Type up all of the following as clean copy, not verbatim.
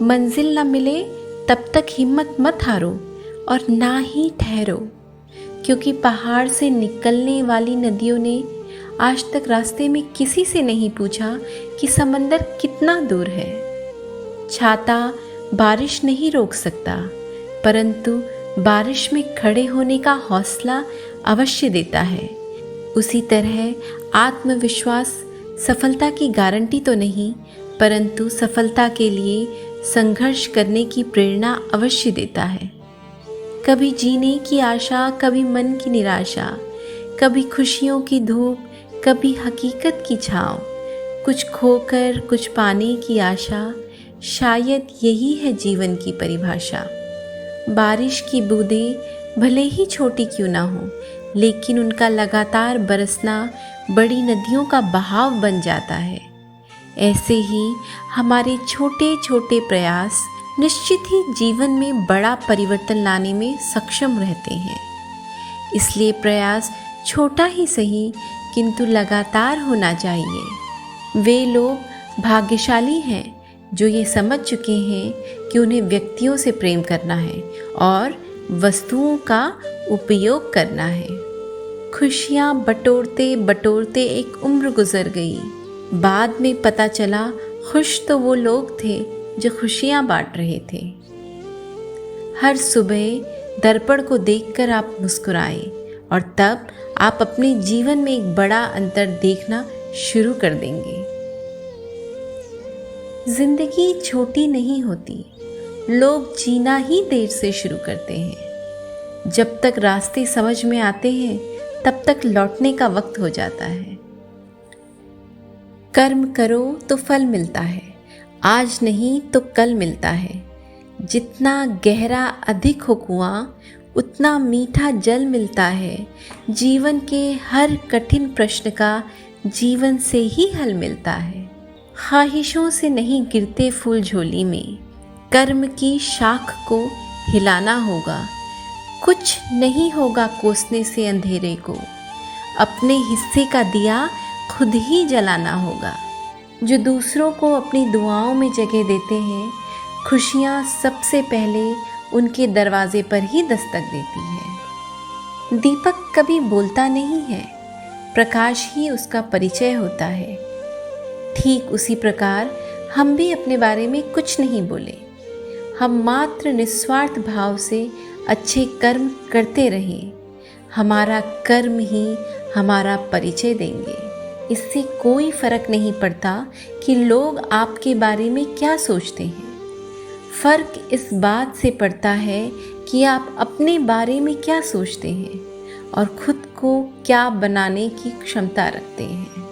मंजिल न मिले तब तक हिम्मत मत हारो और ना ही ठहरो, क्योंकि पहाड़ से निकलने वाली नदियों ने आज तक रास्ते में किसी से नहीं पूछा कि समंदर कितना दूर है। छाता बारिश नहीं रोक सकता, परंतु बारिश में खड़े होने का हौसला अवश्य देता है। उसी तरह आत्मविश्वास सफलता की गारंटी तो नहीं, परंतु सफलता के लिए संघर्ष करने की प्रेरणा अवश्य देता है। कभी जीने की आशा, कभी मन की निराशा, कभी खुशियों की धूप, कभी हकीकत की छाँव, कुछ खोकर कुछ पाने की आशा, शायद यही है जीवन की परिभाषा। बारिश की बूंदें भले ही छोटी क्यों ना हो, लेकिन उनका लगातार बरसना बड़ी नदियों का बहाव बन जाता है। ऐसे ही हमारे छोटे छोटे प्रयास निश्चित ही जीवन में बड़ा परिवर्तन लाने में सक्षम रहते हैं। इसलिए प्रयास छोटा ही सही, किंतु लगातार होना चाहिए। वे लोग भाग्यशाली हैं जो ये समझ चुके हैं कि उन्हें व्यक्तियों से प्रेम करना है और वस्तुओं का उपयोग करना है। खुशियाँ बटोरते बटोरते एक उम्र गुजर गई। बाद में पता चला खुश तो वो लोग थे जो खुशियाँ बांट रहे थे। हर सुबह दर्पण को देखकर आप मुस्कुराएं और तब आप अपने जीवन में एक बड़ा अंतर देखना शुरू कर देंगे। जिंदगी छोटी नहीं होती, लोग जीना ही देर से शुरू करते हैं। जब तक रास्ते समझ में आते हैं तब तक लौटने का वक्त हो जाता है। कर्म करो तो फल मिलता है, आज नहीं तो कल मिलता है। जितना गहरा अधिक हो कुआं, उतना मीठा जल मिलता है। जीवन के हर कठिन प्रश्न का जीवन से ही हल मिलता है। ख्वाहिशों से नहीं गिरते फूल झोली में, कर्म की शाख को हिलाना होगा। कुछ नहीं होगा कोसने से अंधेरे को, अपने हिस्से का दिया खुद ही जलाना होगा। जो दूसरों को अपनी दुआओं में जगह देते हैं, खुशियाँ सबसे पहले उनके दरवाजे पर ही दस्तक देती है। दीपक कभी बोलता नहीं है, प्रकाश ही उसका परिचय होता है। ठीक उसी प्रकार हम भी अपने बारे में कुछ नहीं बोले, हम मात्र निस्वार्थ भाव से अच्छे कर्म करते रहें। हमारा कर्म ही हमारा परिचय देंगे। इससे कोई फर्क नहीं पड़ता कि लोग आपके बारे में क्या सोचते हैं। फर्क इस बात से पड़ता है कि आप अपने बारे में क्या सोचते हैं और खुद को क्या बनाने की क्षमता रखते हैं।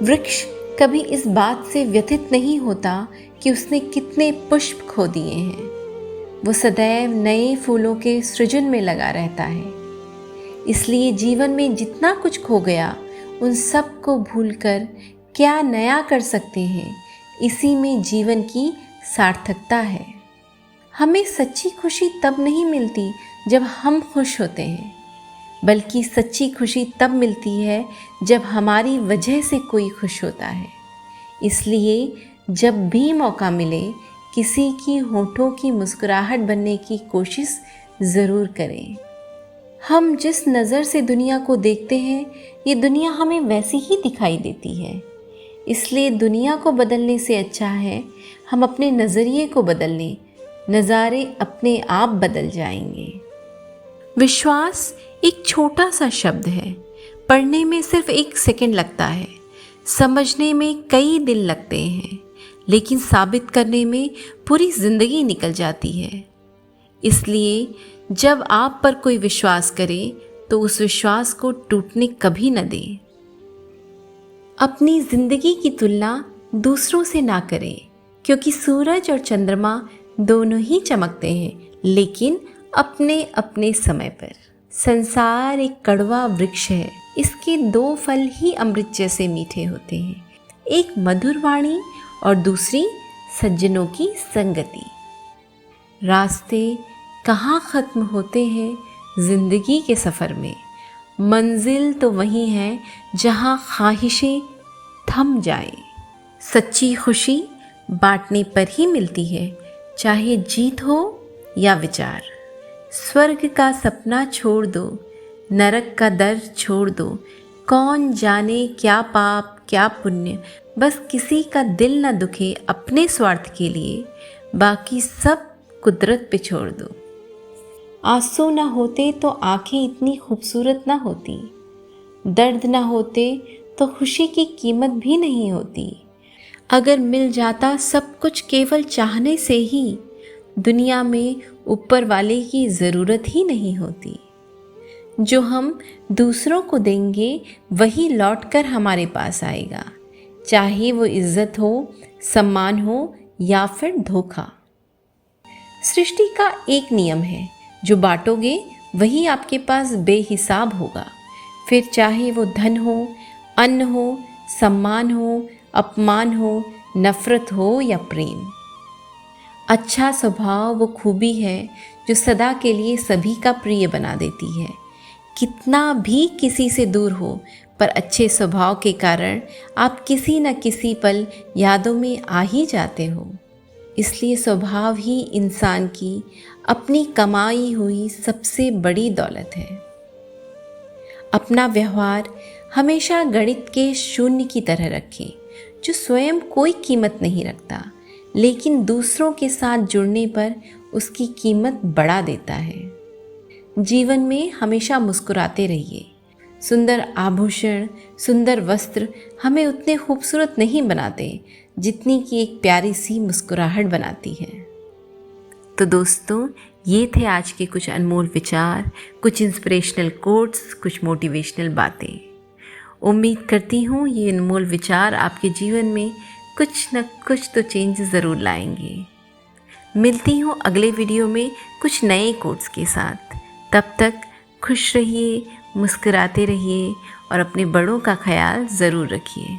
वृक्ष कभी इस बात से व्यथित नहीं होता कि उसने कितने पुष्प खो दिए हैं। वो सदैव नए फूलों के सृजन में लगा रहता है। इसलिए जीवन में जितना कुछ खो गया, उन सब को भूलकर क्या नया कर सकते हैं, इसी में जीवन की सार्थकता है। हमें सच्ची खुशी तब नहीं मिलती जब हम खुश होते हैं, बल्कि सच्ची खुशी तब मिलती है जब हमारी वजह से कोई खुश होता है। इसलिए जब भी मौका मिले, किसी की होठों की मुस्कुराहट बनने की कोशिश ज़रूर करें। हम जिस नज़र से दुनिया को देखते हैं, ये दुनिया हमें वैसी ही दिखाई देती है। इसलिए दुनिया को बदलने से अच्छा है हम अपने नज़रिए को बदल लें, नज़ारे अपने आप बदल जाएंगे। विश्वास एक छोटा सा शब्द है, पढ़ने में सिर्फ 1 सेकंड लगता है, समझने में कई दिन लगते हैं, लेकिन साबित करने में पूरी ज़िंदगी निकल जाती है। इसलिए जब आप पर कोई विश्वास करे तो उस विश्वास को टूटने कभी न दें। अपनी ज़िंदगी की तुलना दूसरों से ना करें, क्योंकि सूरज और चंद्रमा दोनों ही चमकते हैं, लेकिन अपने अपने समय पर। संसार एक कड़वा वृक्ष है, इसके 2 फल ही अमृत जैसे मीठे होते हैं, एक मधुर वाणी और दूसरी सज्जनों की संगति। रास्ते कहाँ ख़त्म होते हैं ज़िंदगी के सफ़र में, मंजिल तो वही है जहाँ ख्वाहिशें थम जाएं। सच्ची खुशी बांटने पर ही मिलती है, चाहे जीत हो या विचार। स्वर्ग का सपना छोड़ दो, नरक का दर्द छोड़ दो। कौन जाने क्या पाप क्या पुण्य, बस किसी का दिल न दुखे अपने स्वार्थ के लिए, बाकी सब कुदरत पे छोड़ दो। आंसू न होते तो आंखें इतनी खूबसूरत न होती, दर्द न होते तो खुशी की कीमत भी नहीं होती। अगर मिल जाता सब कुछ केवल चाहने से ही, दुनिया में ऊपर वाले की ज़रूरत ही नहीं होती। जो हम दूसरों को देंगे वही लौटकर हमारे पास आएगा, चाहे वो इज्जत हो, सम्मान हो या फिर धोखा। सृष्टि का एक नियम है, जो बांटोगे वही आपके पास बेहिसाब होगा। फिर चाहे वो धन हो, अन्न हो, सम्मान हो, अपमान हो, नफरत हो या प्रेम। अच्छा स्वभाव वो खूबी है जो सदा के लिए सभी का प्रिय बना देती है। कितना भी किसी से दूर हो, पर अच्छे स्वभाव के कारण आप किसी न किसी पल यादों में आ ही जाते हो। इसलिए स्वभाव ही इंसान की अपनी कमाई हुई सबसे बड़ी दौलत है। अपना व्यवहार हमेशा गणित के शून्य की तरह रखें, जो स्वयं कोई कीमत नहीं रखता, लेकिन दूसरों के साथ जुड़ने पर उसकी कीमत बढ़ा देता है। जीवन में हमेशा मुस्कुराते रहिए। सुंदर आभूषण, सुंदर वस्त्र हमें उतने खूबसूरत नहीं बनाते जितनी कि एक प्यारी सी मुस्कुराहट बनाती है। तो दोस्तों, ये थे आज के कुछ अनमोल विचार, कुछ इंस्पिरेशनल कोट्स, कुछ मोटिवेशनल बातें। उम्मीद करती हूँ ये अनमोल विचार आपके जीवन में कुछ न कुछ तो चेंज ज़रूर लाएंगे। मिलती हूँ अगले वीडियो में कुछ नए कोट्स के साथ। तब तक खुश रहिए, मुस्कुराते रहिए और अपने बड़ों का ख्याल ज़रूर रखिए।